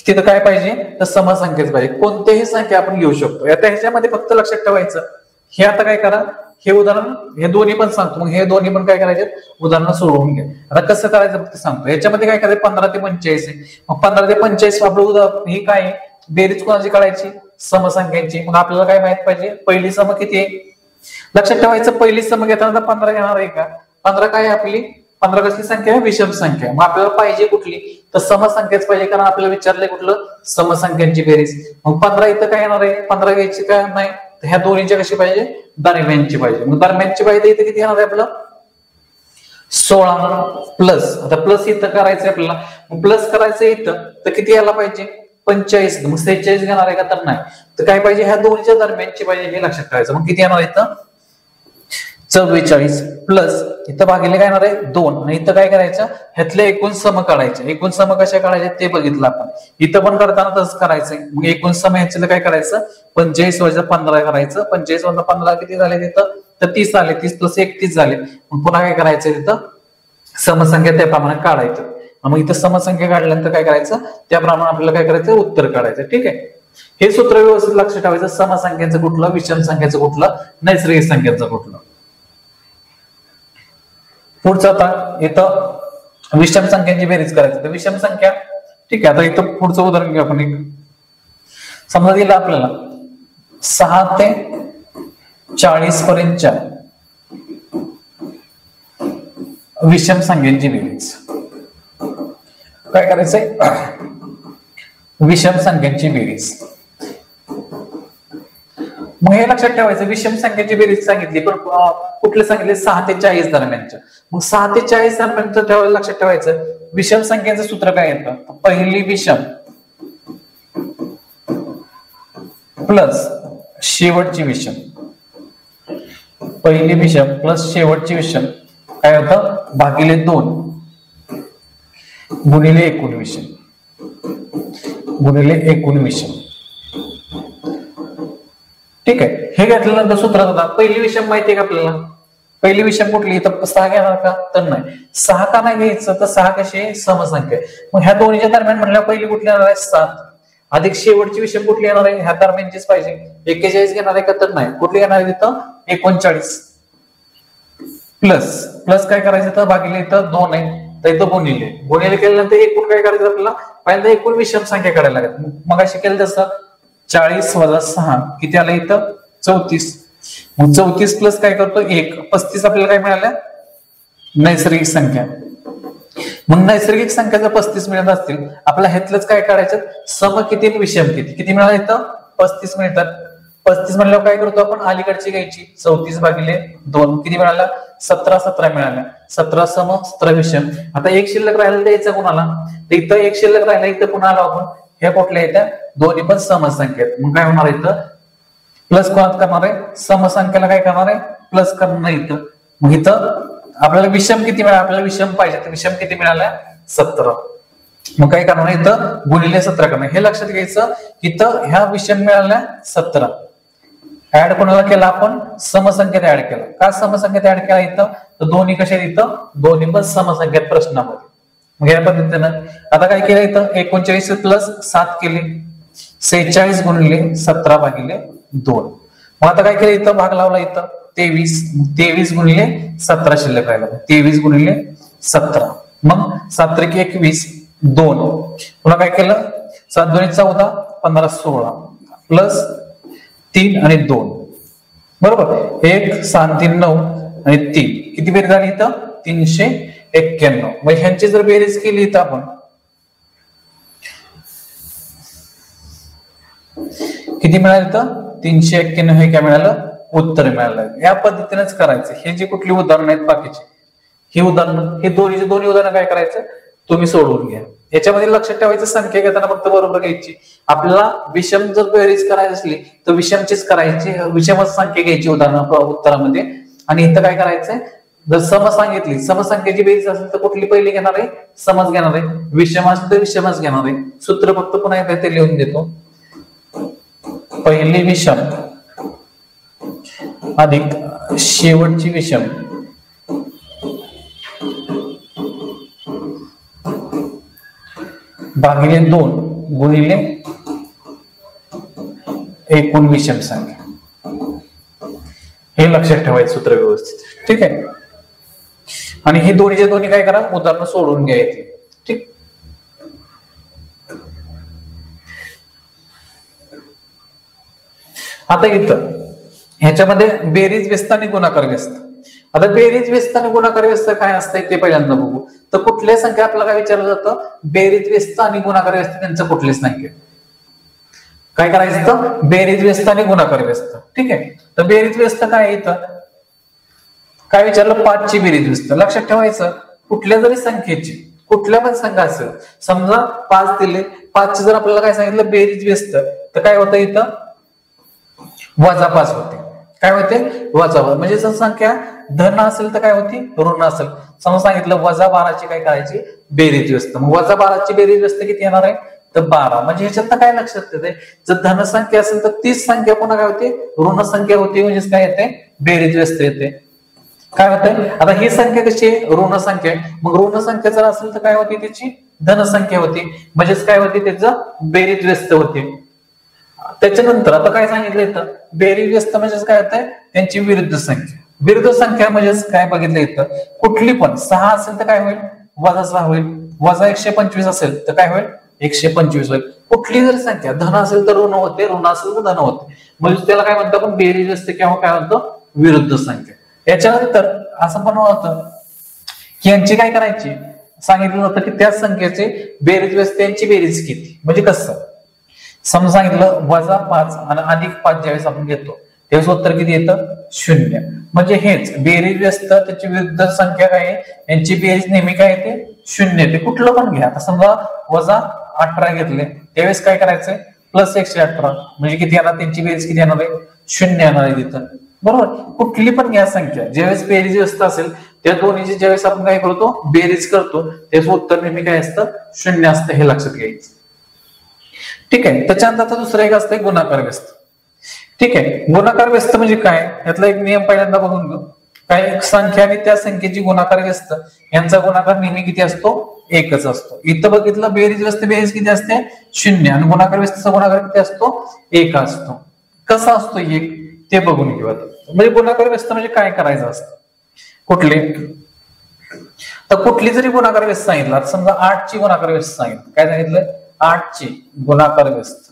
तिथं काय पाहिजे, तर समसंख्याच पाहिजे. कोणतीही संख्या आपण घेऊ शकतो. आता ह्याच्यामध्ये फक्त लक्षात ठेवायचं, हे आता काय करा, हे उदाहरण हे दोन्ही पण सांगतो. मग हे दोन्ही पण काय करायचे, उदाहरण सोडवून घ्या. आता कसं करायचं फक्त सांगतो. याच्यामध्ये काय करायचं, 15 ते 45 आहे. मग 15 ते 45 आपलं उदाहरण ही काय, बेरीज कोणाची काढायची, समसंख्यांची. मग आपल्याला काय माहित पाहिजे, पहिली सम किती आहे. लक्षात ठेवायचं, पहिली सम घेताना 15 घेणार आहे का. 15 काय आपली, 15 कसली संख्या आहे, विषम संख्या. मग आपल्याला पाहिजे कुठली, तर समसंख्याच पाहिजे, कारण आपल्याला विचारलंय कुठलं, समसंख्यांची बेरीज. मग 15 इथं काय येणार आहे, 15 घ्यायची काय नाही, ह्या दोन्हीच्या कशी पाहिजे, दरम्यानची पाहिजे. मग दरम्यानची पाहिजे इथे किती येणार आहे आपलं, 16 प्लस. आता प्लस इथं करायचंय आपल्याला, मग प्लस करायचं इथं तर किती यायला पाहिजे, 45. मग 46 घेणार आहे का, तर नाही. तर काय पाहिजे, ह्या दोन्हीच्या दरम्यानची पाहिजे, हे लक्षात ठेवायचं. मग किती येणार इथं, 44 प्लस इथं भागिले काय येणार आहे 2 आणि इथं काय करायचं ह्यातले एकूण सम काढायचे. एकूण सम कशा काढायचे ते बघितलं आपण. इथं पण करताना तसंच करायचंय. मग एकूण सम ह्याच्याला काय करायचं 45 वजा 15 करायचं. 45 वजा 15 किती झाले तिथं तर 30 आले. 30 प्लस 1 30 झाले. मग पुन्हा काय करायचं तिथं समसंख्या त्याप्रमाणे काढायचं. मग इथं समसंख्या काढल्यानंतर काय करायचं त्याप्रमाणे आपल्याला काय करायचं उत्तर काढायचं. ठीक आहे. हे सूत्र व्यवस्थित लक्षात ठेवायचं. समसंख्यांचं कुठलं विषम संख्येचं कुठलं नैसर्गिक संख्येचं कुठलं. पुढचं आता इथं विषम संख्यांची बेरीज करायची. तर विषम संख्या ठीक आहे. आता इथं पुढचं उदाहरण घेऊ आपण. एक समजा दिलं आपल्याला 6 ते 40 पर्यंतच्या विषम संख्यांची बेरीज. काय करायचंय विषम संख्यांची बेरीज. मग हे लक्षात ठेवायचं विषम संख्येची बेरीज सांगितली पण कुठले सांगितले 6 ते 40 दरम्यानच्या. मग 6 ते 40 दरम्यानचं ठेवायला लक्षात ठेवायचं विषम संख्येचं सूत्र काय येतं पहिली विषम प्लस शेवटची विषम. पहिली विषम प्लस शेवटची विषम काय होतं भागिले 2 गुणिले एकूण विषम गुणिले एकूण विषम. ठीक आहे. हे घेतल्यानंतर सूत्रात होता पहिली विषम माहिती आहे का आपल्याला. पहिली विषम कुठली तर 6 घेणार का तर नाही. 6 का नाही घ्यायचं तर 6 कशी आहे समसंख्या. मग ह्या दोन्हीच्या दरम्यान म्हटल्यावर पहिली कुठली येणार आहे 7 अधिक शेवटची विषम कुठली येणार आहे ह्या दरम्यानचीच पाहिजे. 41 घेणार आहे का तर नाही. कुठली येणार आहे तिथं 39 प्लस प्लस काय करायचं तर भागिले इथं 2 आहे तर इथं गुणिले. गुणिले केल्यानंतर एकूण काय करायचं आपल्याला पहिल्यांदा एकूण विषम संख्या काढायला लागत. मग अशी केलं तसं 40 वजा 6 किती आलं इथं 34. मग 34 प्लस काय करतो 1 35 आपल्याला काय मिळालं नैसर्गिक संख्या. मग नैसर्गिक संख्या जर 35 मिळत असतील आपल्याला ह्यातलंच काय काढायचं सम किती विषम किती. किती मिळालं इथं 35 मिळतात. 35 म्हणल्यावर काय करतो आपण अलीकडची घ्यायची 34 भागिले 2 किती मिळाला 17 मिळाल्या. 17 सम 17 विषम. आता एक शिल्लक राहिला द्यायचं कोणाला इथं एक शिल्लक राहिला इथं पुन्हा आलो आपण. ह्या कुठल्या येत्या दोन्ही पण समसंख्या आहेत. मग काय होणार इथं प्लस कोणात करणार आहे समसंख्याला काय करणार आहे प्लस करणार इथं. मग इथं आपल्याला विषम किती मिळाला आपल्याला विषम पाहिजे तर विषम किती मिळाला 17. मग काय करणार इथं गुणिले 17 करणार. हे लक्षात घ्यायचं इथं ह्या विषम मिळाल्या 17 ऍड कोणाला केला आपण समसंख्येत ऍड केला. का समसंख्येत ऍड केला इथं तर दोन्ही कशा इथं दोन्ही पण समसंख्येत प्रश्नामध्ये. मग या पद्धतीनं आता काय केलं इथं 39 प्लस 7 केले 46 गुणिले 17 भागिले 2. मग आता काय केलं इथं भाग लावला इथं 23 गुणिले 17 शिल्लक राहिला 23 गुणिले 17. मग 7 त्रिक 21 2 पुन्हा काय केलं 7 2 14 15 16 प्लस 3 आणि 2 बरोबर 1 6 3 9 आणि 3 किती बेरीज झाली इथं 391. मग ह्यांची जर बेरीज केली तर आपण किती मिळालं तर 391 हे काय मिळालं उत्तर मिळालं. या पद्धतीनेच करायचं. हे जे कुठली उदाहरणं आहेत बाकीचे ही उदाहरणं हे दोन्ही उदाहरणं काय करायचं तुम्ही सोडवून घ्या. याच्यामध्ये लक्षात ठेवायचं संख्या घेताना फक्त बरोबर घ्यायची. आपल्याला विषम जर बेरीज करायची असली तर विषमचीच करायची विषमच संख्या घ्यायची उदाहरण उत्तरामध्ये. आणि इथं काय करायचंय जर सम सांगितली समसंख्येची बेरीज असेल तर कुठली पहिली घेणार आहे समज घेणार आहे. विषम असेल तर विषमच घेणार आहे. सूत्र फक्त पुन्हा एकदा ते लिहून देतो. पहिली विषम अधिक शेवटची विषम भागिले 2 गुणिले एकूण विषम संख्या. हे लक्षात ठेवायचं सूत्र व्यवस्थित. ठीक आहे. आणि हे दोन्हीचे दोन्ही काय करा उदाहरण सोडून घ्यायचे. ठीक. आता इथं ह्याच्यामध्ये बेरीज व्यस्त आणि गुणाकार व्यस्त. आता बेरीज व्यस्त आणि गुणाकार व्यस्त काय असतंय ते पहिल्यांदा बघू. तर कुठल्या संख्या आपल्याला काय विचारलं जातं बेरीज व्यस्त आणि गुणाकार व्यस्त त्यांचं कुठलीच संख्या काय करायचं तर बेरीज व्यस्त आणि गुणाकार व्यस्त. ठीक आहे. तर बेरीज व्यस्त काय इथं काय विचारलं 5 ची बेरीज व्यस्त. लक्षात ठेवायचं कुठल्या जरी संख्येची कुठल्या पण संख्या असेल समजा 5 दिले 5 ची जर आपल्याला काय सांगितलं बेरीज व्यस्त तर काय होतं इथं -5 होते. काय होते वजा, म्हणजे जर संख्या धन असेल तर काय होती ऋण असेल. समजा सांगितलं -12ची काय करायची बेरीज व्यस्त, मग -12ची बेरीज व्यस्त किती येणार आहे तर 12. म्हणजे ह्याच्यात काय लक्षात येते, जर धन संख्या असेल तर तीच संख्या पुन्हा काय होते ऋण संख्या होती, म्हणजेच काय येते बेरीज व्यस्त येते. काय होतंय आता ही संख्या कशी आहे ऋण संख्या आहे, मग ऋण संख्या जर असेल तर काय होती त्याची धन संख्या होती, म्हणजेच काय होती त्याचं बेरीज व्यस्त होते. त्याच्यानंतर आता काय सांगितलं इथं बेरीज व्यस्त म्हणजेच काय होतंय त्यांची विरुद्ध संख्या. विरुद्ध संख्या म्हणजेच काय बघितलं इथं कुठली पण 6 असेल तर काय होईल -6 होईल, -125 असेल तर काय होईल 125 होईल. कुठली जर संख्या धन असेल तर ऋण होते, ऋण असेल तर धन होते, म्हणजे त्याला काय म्हणतो आपण बेरीज व्यस्त किंवा काय म्हणतो विरुद्ध संख्या. याच्यानंतर असं पण होतं की यांची काय करायची सांगितलं होतं की त्या संख्येचे बेरीज व्यस्त यांची बेरीज किती, म्हणजे कसं समजा सांगितलं -5 आणि +5 ज्यावेळेस आपण घेतो त्यावेळेस उत्तर किती येतं 0. म्हणजे हेच बेरीज व्यस्त त्याची विरुद्ध संख्या काय आहे यांची बेरीज नेहमी काय येते 0 येते. कुठलं पण घ्या, आता समजा -18 घेतले त्यावेळेस काय करायचंय +118 म्हणजे किती येणार त्यांची बेरीज किती येणार आहे 0 येणार आहे तिथं, बरोबर. कुठली पण घ्या संख्या ज्यावेळेस बेरीज व्यस्त असेल त्या दोन्हीची ज्यावेळेस आपण काय करतो बेरीज करतो त्याचं उत्तर नेहमी काय असतं 0 असतं, हे लक्षात घ्यायचं. ठीक आहे. त्याच्यानंतर आता दुसरं एक असतं गुणाकार व्यस्त. ठीक आहे, गुणाकार व्यस्त म्हणजे काय यातला एक नियम पहिल्यांदा बघून घेऊ. काय एक संख्या आणि त्या संख्येची गुणाकार व्यस्त यांचा गुणाकार नेहमी किती असतो एकच असतो. इथं बघितलं बेरीज व्यस्त बेरीज किती असते 0 आणि गुणाकार व्यस्तचा गुणाकार किती असतो 1 असतो. कसा असतो 1 ते बघून घेऊ. म्हणजे गुणाकार व्यस्त म्हणजे काय करायचं असतं कुठले तर कुठली जरी गुणाकार व्यस्त सांगितलं, समजा 8 ची गुणाकार व्यस्त सांगितलं, काय सांगितलं 8 ची गुणाकार व्यस्त,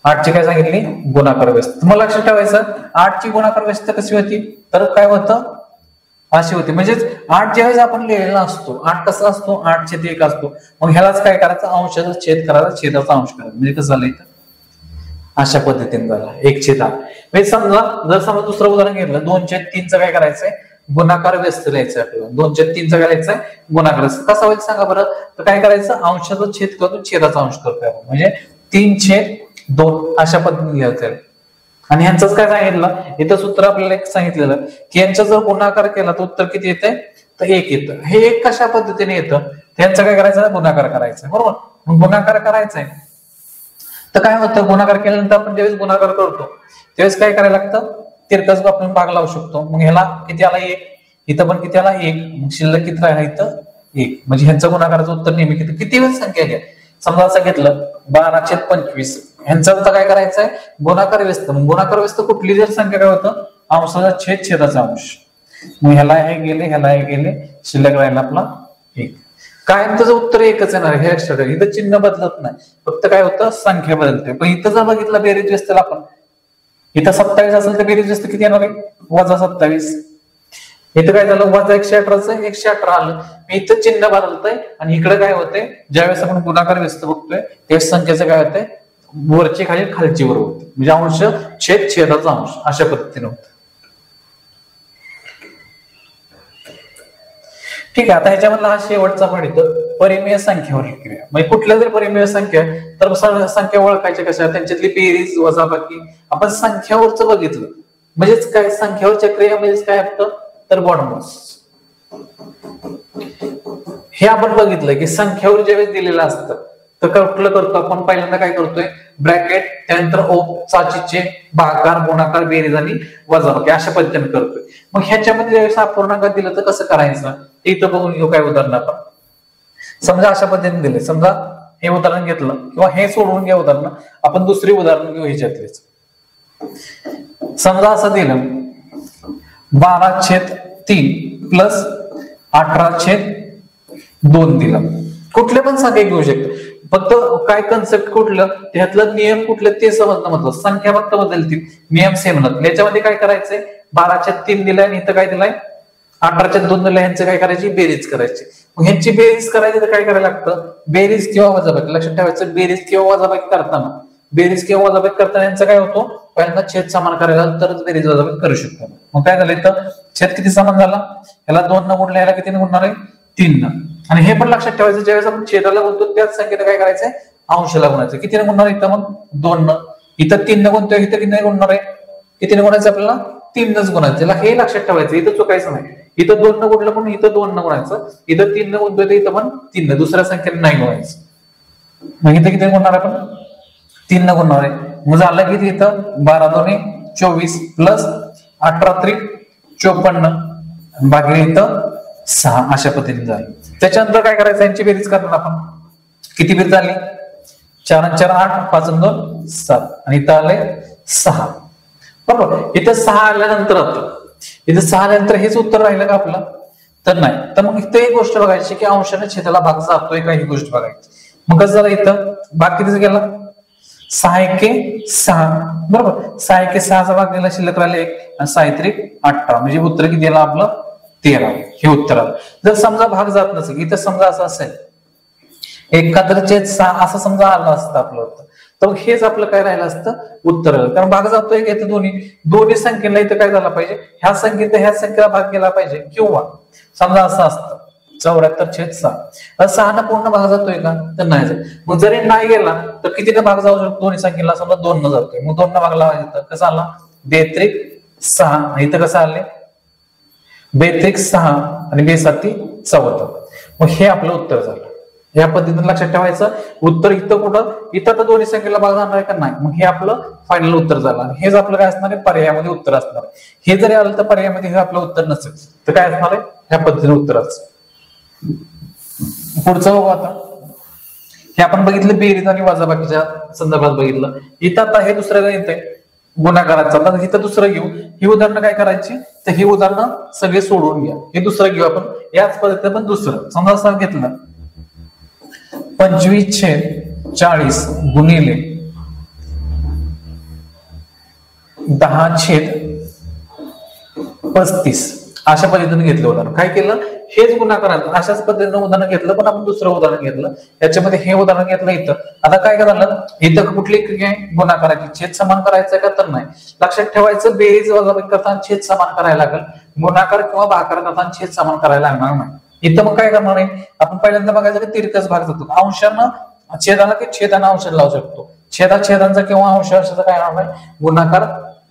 8 ची काय सांगितली गुणाकार व्यस्त. मला लक्षात ठेवायचं 8 ची गुणाकार व्यस्त कशी होती तर काय होतं अशी होती, म्हणजेच 8 ज्यावेळेस आपण लिहिलेला असतो 8 कसा असतो 8/1 असतो, मग ह्यालाच काय करायचं अंशाचा छेद करायचा छेदाचा अंश करायचा, म्हणजे कसं झालं इथं अशा पद्धतीने झाला 1/8. म्हणजे समजा जर समजा दुसरं उदाहरण घेतलं 2/3 काय करायचंय गुणाकार व्यस्त लिहायचं आपल्याला, 2/3 काय लिहायचंय गुणाकार व्यस्त. कसा होईल सांगा बरं, तर काय करायचं अंशाचा छेद करतो छेदाचा अंश करतोय आपण, म्हणजे 3/2 अशा पद्धतीने लिहायचं. आणि ह्यांचंच काय सांगितलं इथं सूत्र आपल्याला एक सांगितलेलं की यांचा जर गुणाकार केला तर उत्तर किती येते तर 1 येतं. हे 1 कशा पद्धतीने येतं त्यांचं काय करायचं गुणाकार करायचं, बरोबर. मग गुणाकार करायचंय तर काय होतं गुणाकार केल्यानंतर आपण ज्यावेळेस गुणाकार करतो त्यावेळेस काय करायला लागतं तिरकस आपण भाग लावू शकतो. मग ह्याला किती आला 1, इथं पण किती आला 1, मग शिल्लक किती राहिला इथं 1. म्हणजे ह्यांचं गुणाकाराचं उत्तर नेहमी किती वेळ संख्या घ्या समजा असं घेतलं 12/25 ह्यांचा उत्तर काय करायचंय गुणाकार व्यस्त. मग गुणाकार व्यस्त कुठली जर संख्या काय होतं अंशाचा छेद छेदाचा अंश, मग ह्याला हे गेले ह्याला हे गेले शिल्लक राहिला आपला 1. काय त्याचं उत्तर एकच येणार हे लक्षात ठेवा. इथं चिन्ह बदलत नाही, फक्त काय होतं संख्या बदलते. पण इथं जर बघितलं बेरीज व्यस्त आपण इथं 27 असेल तर बेरीज व्यस्त किती येणार आहे -27. इथं काय झालं -118चं 118 आलं, इथं चिन्ह बदलतंय आणि इकडे काय होतंय ज्यावेळेस आपण गुणाकार व्यस्त बघतोय त्यावेळेस संख्येचं काय होतंय वरची खाली खालची वर होते, म्हणजे अंश छेद छेदाचा अंश अशा पद्धतीने होतं. ठीक आहे. आता ह्याच्यामधला हा शेवटचा पण येतो परिमेय संख्येवरील क्रिया. म्हणजे कुठल्या जरी परिमेय संख्या तर संख्या ओळखायच्या कशा त्यांच्यातली बेरीज वजाबाकी आपण संख्यावरच बघितलं, म्हणजेच काय संख्यावरच्या क्रिया म्हणजेच काय असतं तर बॉडमॉस. हे आपण बघितलं की संख्यावर ज्यावेळेस दिलेलं असतं तर कुठलं करतो आपण पहिल्यांदा काय करतोय ब्रॅकेट त्यानंतर चाचीचे भागाकार गुणाकार बेरीज आणि वजाबाकी अशा पद्धतीने करतोय. मग ह्याच्यामध्ये ज्यावेळेस अपूर्णांक दिलं तर कसं करायचं इथं बघून घेऊ. काय उदाहरण आपण समजा अशा पद्धतीने दिले, समजा हे उदाहरण घेतलं किंवा हे सोडवून घ्या उदाहरण, आपण दुसरी उदाहरण घेऊ ह्याच्यातलेच. समजा असं दिलं 12/3 प्लस 18/2 दिलं. कुठले पण संख्या घेऊ शकतो, फक्त काय कन्सेप्ट कुठलं त्यातलं नियम कुठलं ते समजणं महत्वाचं. संख्या फक्त बदलतील नियम सेम नसतील. याच्यामध्ये काय करायचंय 12/3 दिलाय आणि इथं काय दिलाय 18/2 दिलाय, ह्यांचं काय करायची बेरीज करायची. मग ह्यांची बेरीज करायची तर काय करायला लागतं बेरीज किंवा वजाबाकी. लक्षात ठेवायचं बेरीज किंवा वजाबाकी करताना यांचा काय होतो पहिल्यांदा छेद समान करायला तरच बेरीज वजाबाकी करू शकतो. मग काय झालं इथं छेद किती समान झाला ह्याला 2 न गुणला ह्याला किती गुणणार आहे 3 न. आणि हे पण लक्षात ठेवायचं ज्यावेळेस आपण छेदाला गुणतो त्याच संख्येला काय करायचंय अंशाला गुणायचं. किती गुणणार इथं मग 2 न, इथं 3 न गुणतोय इथं किती गुणणार आहे कितीने गुणायचं आपल्याला 3नच गुणायचं. त्याला हे लक्षात ठेवायचं, इथं चुकायचं नाही. इथं 2 न गुणलं पण इथं 2 न गुणायचं, इथं 3 न गुणतोय इथं पण 3 न, दुसऱ्या संख्येने नाही गुणायचं. मग इथं किती गुणणार आपण 3 न गुणणार आहे. मग झालं किती इथं 12 दोन्ही 24 प्लस 18 त्रिक 54 भागिले इथं 6 अशा पद्धतीने झालं. त्याच्यानंतर काय करायचं यांची बेरीज करणार आपण. किती बेरीज झाली 4 आणि 4 8 5 आणि 2 7 आणि इथं आले 6 बरोबर. इथं 6 आल्यानंतर इथं 6 आल्यानंतर हेच उत्तर राहिलं का आपलं तर नाही. तर मग इथं एक गोष्ट बघायची की अंशाने छेदाला भाग जातोय का ही गोष्ट बघायची. मग कसं झालं इथं भाग कितीच गेला 6 एके 6 बरोबर. 6 एके 6चा भाग गेला शिल्लक राहिले 1 आणि 6 त्रिक 18 म्हणजे उत्तर किती गेलं आपलं 13 हे उत्तर आलं. जर समजा भाग जात नसेल इथं समजा असं असेल एकाहत्तर छेद 6 असं समजा आलं असतं आपलं उत्तर तर हेच आपलं काय राहिलं असतं उत्तर. कारण भाग जातोय का इथं दोन्ही संख्येला इथं काय झालं पाहिजे ह्या संख्येत ह्या संख्येला भाग गेला पाहिजे किंवा समजा असं असतं 74 छेद 6 6 न पूर्ण भाग जातोय का तर नाही जात. मग जरी नाही गेला तर कितीने भाग जाऊ शकतो दोन्ही संख्येला समजा 2 न जातोय मग 2 न भाग लावायचा तर कसं आला 2 त्रिक 6 इथं कसं आले 2 त्रिक 6 आणि 2 7 14 मग हे आपलं उत्तर झालं. या पद्धतीने लक्षात ठेवायचं उत्तर इथं कुठं इथं तर दोन्ही संख्येला भाग जाणार आहे का नाही मग हे आपलं फायनल उत्तर झालं. हेच आपलं काय असणार आहे पर्यायामध्ये उत्तर असणार आहे. हे जरी आलं तर पर्यायामध्ये हे आपलं उत्तर नसेल तर काय असणार आहे ह्या पद्धतीने उत्तर असतं. पुढचं बघू आता. हे आपण बघितलं बेरीज आणि वजाबाकीच्या संदर्भात बघितलं. इथं आता हे दुसरं गणित आहे गुणाकाराचं. आता इथं दुसरं घेऊ. ही उदाहरणं काय करायची तर ही उदाहरणं सगळे सोडवून घ्या. हे दुसरं घेऊ आपण याच पद्धतीने पण दुसरं समजा असं घेतलं 25 छेद 40 गुणिले 10 छेद 35 अशा पद्धतीने घेतलं उदाहरण. काय केलं हेच गुणाकारात अशाच पद्धतीने उदाहरण घेतलं पण आपण दुसरं उदाहरण घेतलं. याच्यामध्ये हे उदाहरण घेतलं इथं. आता काय झालं इथं कुठली क्रिया गुणाकाराची छेद समान करायचं का तर नाही. लक्षात ठेवायचं बेरीज वजाबाकी करताना छेद समान करायला लागेल. गुणाकार किंवा भागाकार करताना छेद समान करायला लागणार नाही. इथं मग काय करणार आहे आपण पहिल्यांदा बघायचं की तिरकस भाग जातो अंशानं छेदाला की छेदानं अंशाला लावू शकतो. छेदांचा किंवा अंशाचा काय होणार नाही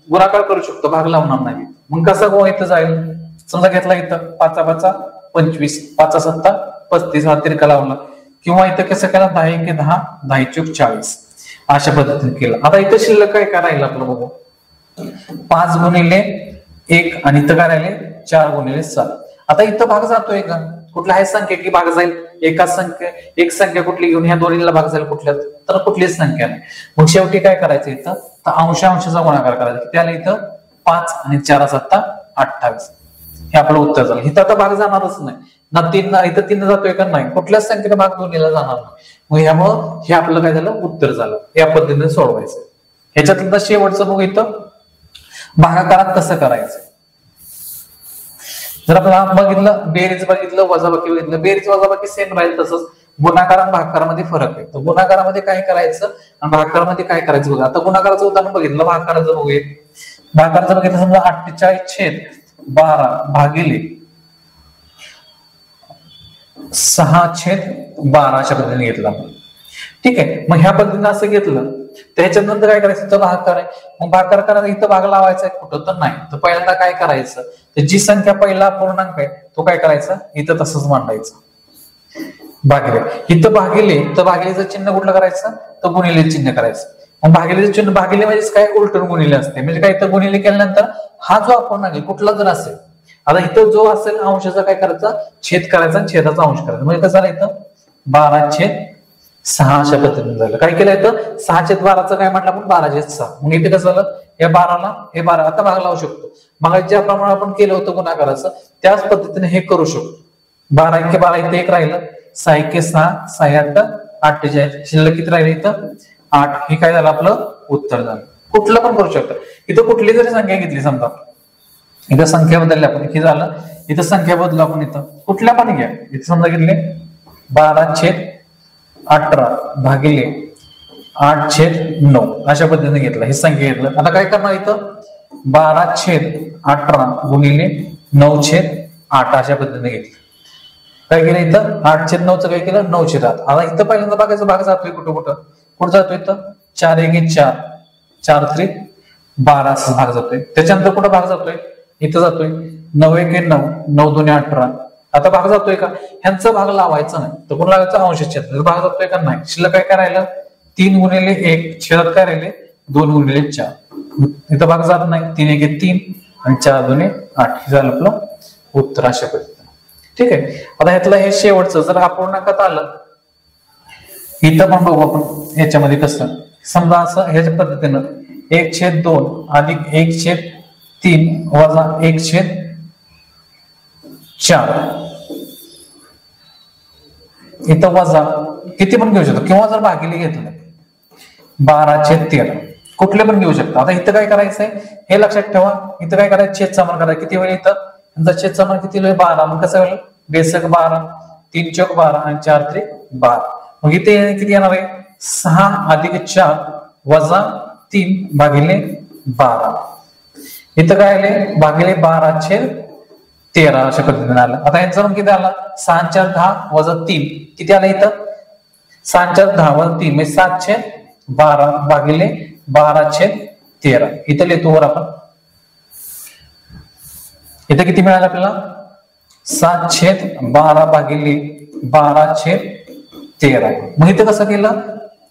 गुणाकार करू शकतो भाग लावणार नाही. मग कसं इथं जाईल समजा घेतला इथं 5 5 25 5 7 35 हा तिरका लावला किंवा इथं कसं केला 10 एके 10 10 चूक 40 अशा पद्धतीने केलं. आता इथं शिल्लक काय राहिलं आपलं बघू 5 गुणिले 1 आणि इथं काय राहिले 4 गुणिले 7. आता इथं भाग जातोय का कुठल्या आहे संख्या की भाग जाईल एक संख्या कुठली घेऊन ह्या दोन्हीला भाग जाईल कुठल्या तर कुठलीच संख्या नाही. मग शेवटी काय करायचं इथं तर अंशाचा गुणाकार करायचा. त्याला इथं 5 आणि 4 7 28 हे आपलं उत्तर झालं. इथं आता भाग जाणारच नाही ना 3 इथं 3 जातोय का नाही कुठल्याच संख्येने भाग दोन्हीला जाणार नाही. मग ह्यामुळं हे आपलं काय झालं उत्तर झालं. या पद्धतीने सोडवायचं. ह्याच्यातलं शेवटचं बघू इथं भागाकारात कसं करायचं. जर आपण बघितलं बेरीज बघितलं वजाबाकी बघितलं बेरीज वजाबाकी सेम राहील तसंच गुणाकार आणि भागाकारामध्ये फरक आहे. तर गुणाकारामध्ये काय करायचं आणि भागाकारामध्ये काय करायचं बघा. आता गुणाकाराचं उदाहरण बघितलं भागाकाराचं बघूया. भागाकाराचं बघितलं समजा 48 छेद 12 भागिले 6 छेद 12 अशा पद्धतीने घेतला. ठीक आहे मग ह्या पद्धतीने असं घेतलं त्याच्यानंतर काय करायचं तर भागाकार आहे. मग भागाकार करायला इथं भाग लावायचा आहे कुठं तर नाही. तर पहिल्यांदा काय करायचं तर जी संख्या पहिला पूर्णांक आहे तो काय करायचा इथं तसंच मांडायचं भागिले. इथं भागिले तर भागिलेचं चिन्ह कुठलं करायचं तर गुणिले चिन्ह करायचं. मग भागिलेचं चिन्ह भागिले म्हणजे काय उलटून गुणिले असते. म्हणजे काय इथं गुणिले केल्यानंतर हा जो अपूर्णांक आहे कुठला जर असेल आता इथं जो असेल अंशाचा काय करायचा छेद करायचा आणि छेदाचा अंश करायचा. म्हणजे कसं झालं इथं 12 छेद 6 अशा पद्धतीने झालं. काय केलं इथं 6 छेद 12चं काय म्हटलं आपण 12 छेद 6. मग इथे कसं झालं या 12ला हे 12 आता भाग लावू शकतो. मग ज्याप्रमाणे आपण केलं होतं गुणाकाराचं त्याच पद्धतीने हे करू शकतो. 12 एके 12 इथे 1 राहिलं 6 एके 6 6 8 48 शिल्लक किती राहिले इथं 8. हे काय झालं आपलं उत्तर झालं. कुठलं पण करू शकतो. इथं कुठली जरी संख्या घेतली समजा इथं संख्या बदलली आपण हे झालं इथं संख्या बदलू आपण इथं कुठल्या पण घ्या. इथे समजा घेतले 12 छेद 18 भागिले 8 छेद 9 अशा पद्धतीने घेतलं हे संख्या घेतलं. आता काय करणार इथं 12 छेद 18 गुणिले 9 छेद 8 अशा पद्धतीने घेतलं. काय केलं इथं 8 छेद 9चं काय केलं 9 छेद 8. आता इथं पहिल्यांदा भागाचा भाग जातोय कुठं जातोय इथं 4 एके 4 4 त्रिक 12 असा भाग जातोय. त्याच्यानंतर कुठं भाग जातोय, इथं जातोय 9 1 9, 9 2 18. आता भाग जातोय का, ह्यांचा भाग लावायचा नाही तर कोण लावायचा, अंशाचे भाग जातोय का नाही. शिल्लक काय करायला, 3 गुणिले 1, छेदात काय राहिले 2 गुणिले 4. इथं भाग जात नाही, 3 1 3 आणि 4 2 8. हे झालं आपलं उत्तर अशा पद्धतीने. ठीक आहे. आता ह्यातलं हे शेवटचं जर अपूर्णांकात आलं, इथं पण बघू आपण याच्यामध्ये कसं. समजा असं ह्याच्या पद्धतीनं 1/2 अधिक 1/3 वजा 1/4. इथं वजा किती पण घेऊ शकतो किंवा जर भागिले घेतलं 12/13 कुठले पण घेऊ शकतो. आता इथं काय करायचंय हे लक्षात ठेवा. इथं काय करायचं, छेद समान करायचं. किती वेळ इथं छेद समान किती वेळ 12. मग कसं होईल, बेसक 12, 3 चौक 12 आणि 4 त्रिक 12. मग इथे किती येणार आहे, 6 अधिक 4 वजा 3 भागिले 12. इथं काय आले, भागिले 12/13 अशा पद्धतीने आलं. आता यांचा मग किती आला, 6 4 10 वजा 3 किती आलं इथं, 6 4 10 वजा 3 म्हणजे 7/12 भागिले 12/13. इथं लिहितो वर आपण. इथं किती मिळालं आपल्याला, 7/12 भागिले 12/13. मग इथं कसं केलं,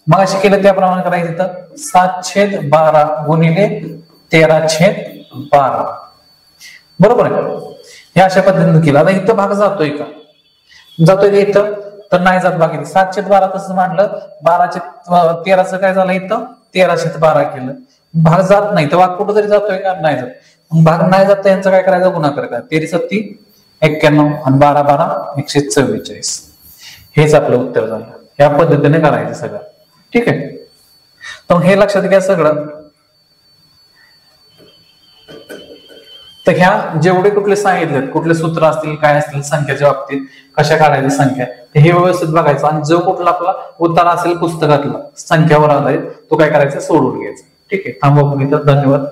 मग अशी केलं त्याप्रमाणे करायचं. इथं 7/12 गुणिले 13/12 बरोबर आहे. हे अशा पद्धतीने केलं. आता इथं भाग जातोय का, जातोय इथं तर नाही जात. भागिले 7/12 तसं मांडलं, 12/13 काय झालं इथं 13/12 केलं. भाग जात नाही तर भाग कुठं तरी जातोय का, नाही जात. मग भाग नाही जात यांचं काय करायचं, गुणाकार करा. 13 7 91 आणि 12 12 144. हेच आपलं उत्तर झालं. या पद्धतीने करायचं सगळं. ठीक आहे. तर हे लक्षात घ्या सगळं. तर ह्या जेवढे कुठले सांगितलेत, कुठले सूत्र असतील काय असतील संख्याच्या बाबतीत कशा काढायच्या संख्या, हे व्यवस्थित बघायचं. आणि जो कुठला आपला उत्तर असेल पुस्तकातला संख्यावर आधारित तो काय करायचं, सोडून घ्यायचा. ठीक आहे. थांबवा इथं. धन्यवाद.